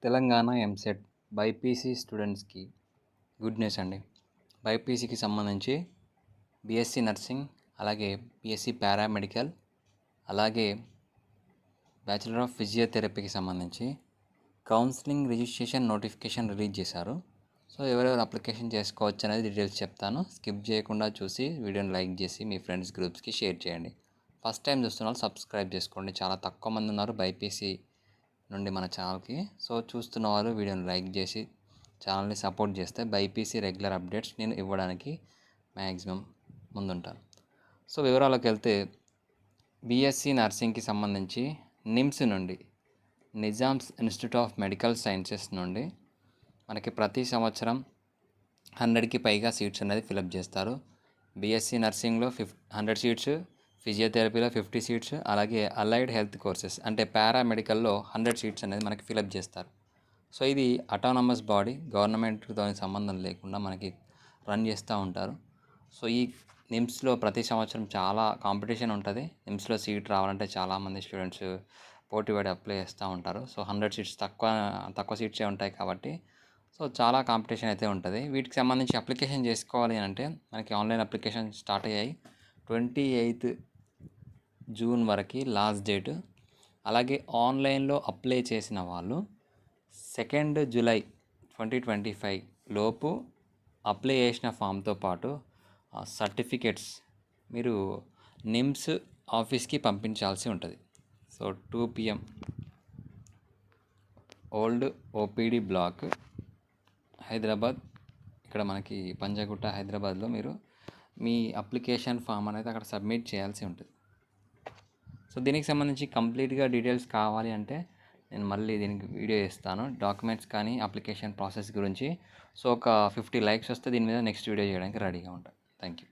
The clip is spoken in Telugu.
తెలంగాణ ఎంసెట్ బైపీసీ స్టూడెంట్స్కి గుడ్ న్యూస్ అండి. బైపీసీకి సంబంధించి బీఎస్సీ నర్సింగ్, అలాగే బీఎస్సీ పారామెడికల్, అలాగే బ్యాచిలర్ ఆఫ్ ఫిజియోథెరపీకి సంబంధించి కౌన్సిలింగ్ రిజిస్ట్రేషన్ నోటిఫికేషన్ రిలీజ్ చేశారు. సో ఎవరెవరు అప్లికేషన్ చేసుకోవచ్చు అనేది డీటెయిల్స్ చెప్తాను. స్కిప్ చేయకుండా చూసి వీడియోని లైక్ చేసి మీ ఫ్రెండ్స్ గ్రూప్స్కి షేర్ చేయండి. ఫస్ట్ టైం చూస్తున్న వాళ్ళు సబ్స్క్రైబ్ చేసుకోండి. చాలా తక్కువ మంది ఉన్నారు బైపీసీ నుండి మన ఛానల్కి. సో చూస్తున్న వాళ్ళు వీడియోని లైక్ చేసి ఛానల్ని సపోర్ట్ చేస్తే బైపీసీ రెగ్యులర్ అప్డేట్స్ నేను ఇవ్వడానికి మ్యాక్సిమం ముందుంటాను. సో వివరాలకు వెళ్తే బీఎస్సీ నర్సింగ్కి సంబంధించి నిమ్స్ నుండి, Nizam's institute of medical sciences నుండి మనకి ప్రతి సంవత్సరం 100కి పైగా సీట్స్ అనేది ఫిలప్ చేస్తారు. బీఎస్సీ నర్సింగ్లో 100 సీట్స్, ఫిజియోథెరపీలో 50 సీట్స్, అలాగే అలైడ్ హెల్త్ కోర్సెస్ అంటే పారామెడికల్లో 100 సీట్స్ అనేది మనకి ఫిలప్ చేస్తారు. సో ఇది అటానమస్ బాడీ, గవర్నమెంట్తో సంబంధం లేకుండా మనకి రన్ చేస్తూ ఉంటారు. సో ఈ నిమ్స్లో ప్రతి సంవత్సరం చాలా కాంపిటీషన్ ఉంటుంది. నిమ్స్లో సీట్ రావాలంటే చాలామంది స్టూడెంట్స్ పోటీపడి అప్లై చేస్తూ ఉంటారు. సో 100 సీట్స్ తక్కువ సీట్సే ఉంటాయి కాబట్టి సో చాలా కాంపిటీషన్ అయితే ఉంటుంది. వీటికి సంబంధించి అప్లికేషన్ చేసుకోవాలి అంటే మనకి ఆన్లైన్ అప్లికేషన్ స్టార్ట్ అయ్యాయి. 28 జూన్ వరకు లాస్ట్ డేట్. అలాగే ఆన్లైన్లో అప్లై చేసిన వాళ్ళు 2 జూలై 2025 లోపు అప్లై చేసిన ఫామ్తో పాటు సర్టిఫికేట్స్ మీరు నిమ్స్ ఆఫీస్కి పంపించాల్సి ఉంటుంది. So 2 PM old OPD block, Hyderabad, ఇక్కడ మనకి పంజాగుట్ట హైదరాబాద్లో మీరు మీ అప్లికేషన్ ఫామ్ అనేది అక్కడ సబ్మిట్ చేయాల్సి ఉంటుంది. సో దీనికి సంబంధించి కంప్లీట్గా డీటెయిల్స్ కావాలి అంటే నేను మళ్ళీ దీనికి వీడియో ఇస్తాను, డాక్యుమెంట్స్ కానీ అప్లికేషన్ ప్రాసెస్ గురించి. సో ఒక 50 లైక్స్ వస్తే దీని మీద నెక్స్ట్ వీడియో చేయడానికి రెడీగా ఉంటాను. Thank you.